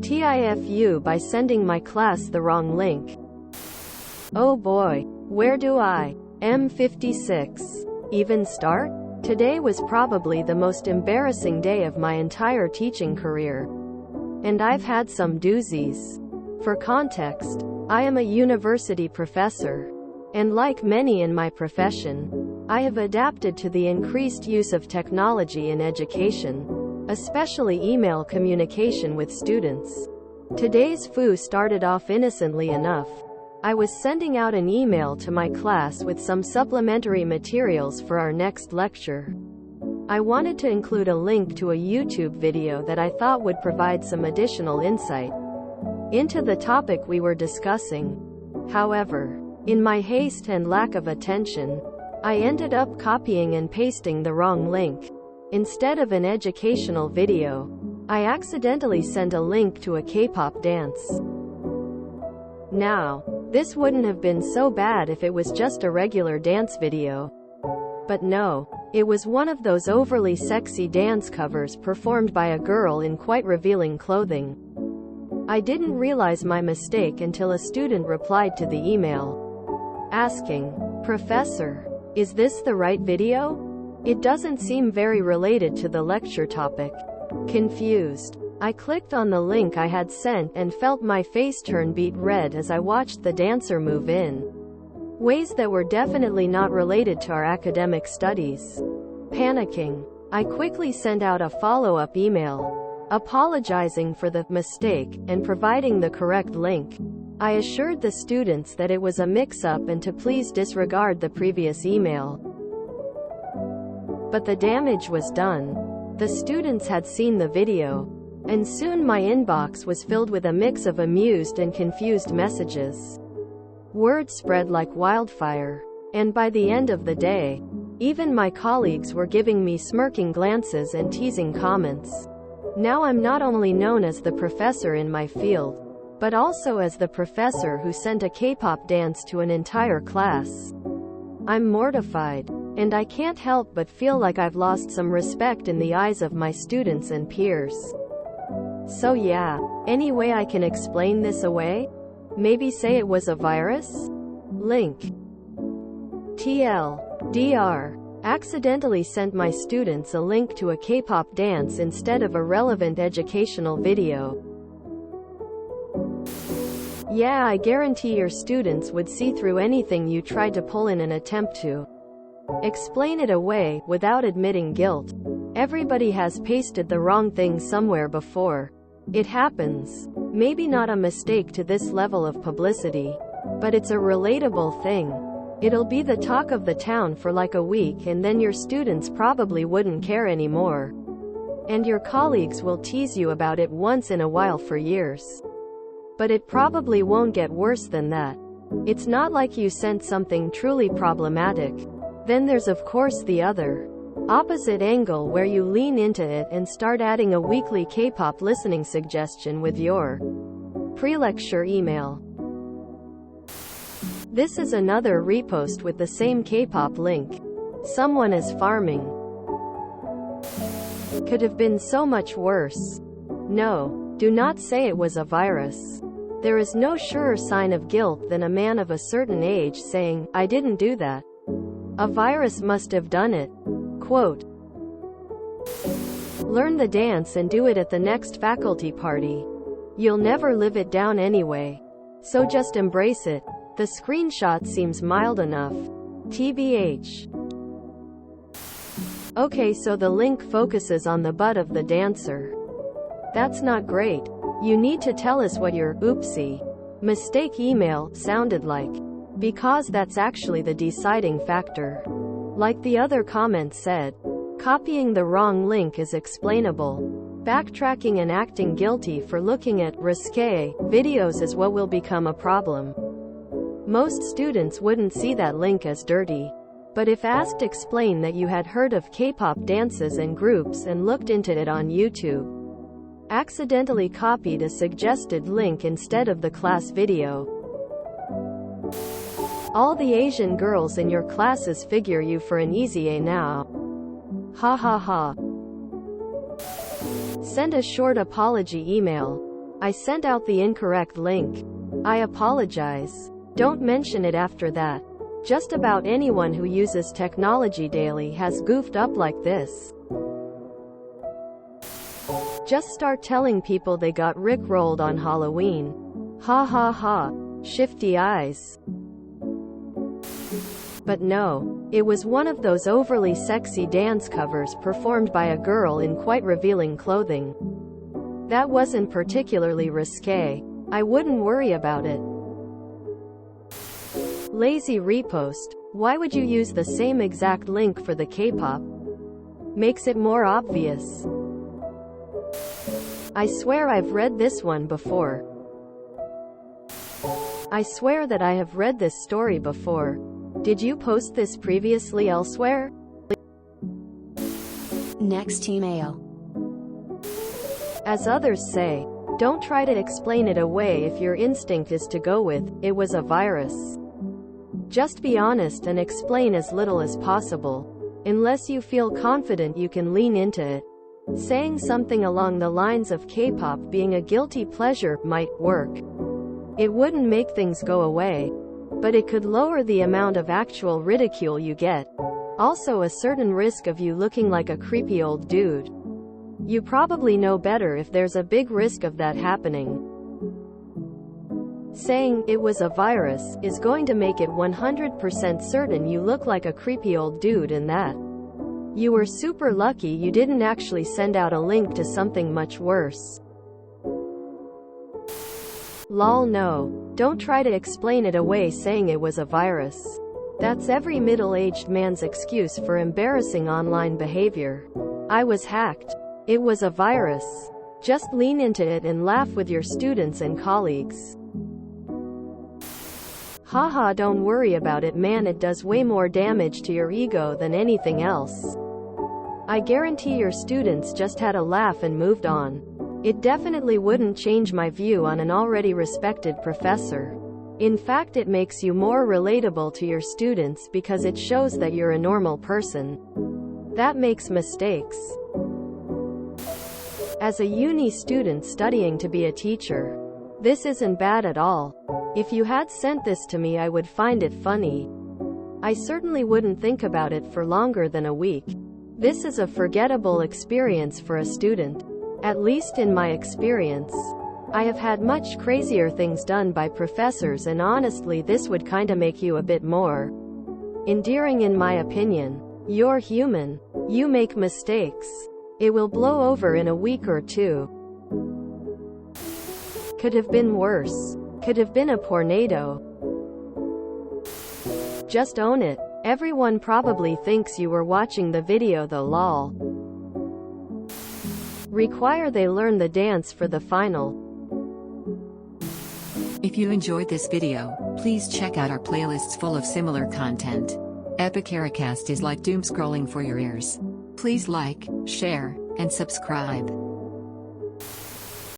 TIFU by sending my class the wrong link. Oh boy, where do I M56 even start? Today was probably the most embarrassing day of my entire teaching career. And I've had some doozies. For context, I am a university professor. And like many in my profession, I have adapted to the increased use of technology in education, especially email communication with students. Today's FU started off innocently enough. I was sending out an email to my class with some supplementary materials for our next lecture. I wanted to include a link to a YouTube video that I thought would provide some additional insight into the topic we were discussing. However, in my haste and lack of attention, I ended up copying and pasting the wrong link. Instead of an educational video, I accidentally sent a link to a K-pop dance. Now, this wouldn't have been so bad if it was just a regular dance video. But no, it was one of those overly sexy dance covers performed by a girl in quite revealing clothing. I didn't realize my mistake until a student replied to the email, asking, "Professor, is this the right video? It doesn't seem very related to the lecture topic." Confused, I clicked on the link I had sent and felt my face turn beet red as I watched the dancer move in ways that were definitely not related to our academic studies. Panicking, I quickly sent out a follow-up email, apologizing for the mistake and providing the correct link. I assured the students that it was a mix-up and to please disregard the previous email. But the damage was done. The students had seen the video, and soon my inbox was filled with a mix of amused and confused messages. Word spread like wildfire, and by the end of the day, even my colleagues were giving me smirking glances and teasing comments. Now I'm not only known as the professor in my field, but also as the professor who sent a K-pop dance to an entire class. I'm mortified, and I can't help but feel like I've lost some respect in the eyes of my students and peers. So yeah, any way I can explain this away? Maybe say it was a virus? Link. TLDR. Accidentally sent my students a link to a K-pop dance instead of a relevant educational video. Yeah, I guarantee your students would see through anything you tried to pull in an attempt to explain it away, without admitting guilt. Everybody has pasted the wrong thing somewhere before. It happens. Maybe not a mistake to this level of publicity, but it's a relatable thing. It'll be the talk of the town for like a week, and then your students probably wouldn't care anymore. And your colleagues will tease you about it once in a while for years. But it probably won't get worse than that. It's not like you sent something truly problematic. Then there's of course the other opposite angle where you lean into it and start adding a weekly K-pop listening suggestion with your pre-lecture email. This is another repost with the same K-pop link. Someone is farming. Could have been so much worse. No, do not say it was a virus. There is no surer sign of guilt than a man of a certain age saying, "I didn't do that. A virus must have done it." Quote, "Learn the dance and do it at the next faculty party. You'll never live it down anyway. So just embrace it." The screenshot seems mild enough. TBH. Okay, so the link focuses on the butt of the dancer. That's not great. You need to tell us what your oopsie mistake email sounded like, because that's actually the deciding factor. Like the other comment said, copying the wrong link is explainable. Backtracking and acting guilty for looking at risque videos is what will become a problem. Most students wouldn't see that link as dirty. But if asked, explain that you had heard of K-pop dances and groups and looked into it on YouTube. Accidentally copied a suggested link instead of the class video. All the Asian girls in your classes figure you for an easy A now. Ha ha ha. Send a short apology email. I sent out the incorrect link. I apologize. Don't mention it after that. Just about anyone who uses technology daily has goofed up like this. Just start telling people they got rickrolled on Halloween. Ha ha ha. Shifty eyes. But no, it was one of those overly sexy dance covers performed by a girl in quite revealing clothing. That wasn't particularly risque. I wouldn't worry about it. Lazy repost. Why would you use the same exact link for the K-pop? Makes it more obvious. I swear I've read this one before. I swear that I have read this story before. Did you post this previously elsewhere? Next email. As others say, don't try to explain it away if your instinct is to go with, it was a virus. Just be honest and explain as little as possible. Unless you feel confident you can lean into it. Saying something along the lines of K-pop being a guilty pleasure might work. It wouldn't make things go away, but it could lower the amount of actual ridicule you get. Also a certain risk of you looking like a creepy old dude. You probably know better if there's a big risk of that happening. Saying, "It was a virus," is going to make it 100% certain you look like a creepy old dude and that you were super lucky you didn't actually send out a link to something much worse. Lol no. Don't try to explain it away saying it was a virus. That's every middle-aged man's excuse for embarrassing online behavior. I was hacked. It was a virus. Just lean into it and laugh with your students and colleagues. Haha, don't worry about it man, it does way more damage to your ego than anything else. I guarantee your students just had a laugh and moved on. It definitely wouldn't change my view on an already respected professor. In fact, it makes you more relatable to your students because it shows that you're a normal person that makes mistakes. As a uni student studying to be a teacher, this isn't bad at all. If you had sent this to me, I would find it funny. I certainly wouldn't think about it for longer than a week. This is a forgettable experience for a student. At least in my experience. I have had much crazier things done by professors, and honestly this would kinda make you a bit more endearing in my opinion. You're human. You make mistakes. It will blow over in a week or two. Could have been worse. Could have been a tornado. Just own it. Everyone probably thinks you were watching the video though lol. Require they learn the dance for the final. If you enjoyed this video, please check out our playlists full of similar content. Epic Ericast is like doom scrolling for your ears. Please like, share, and subscribe.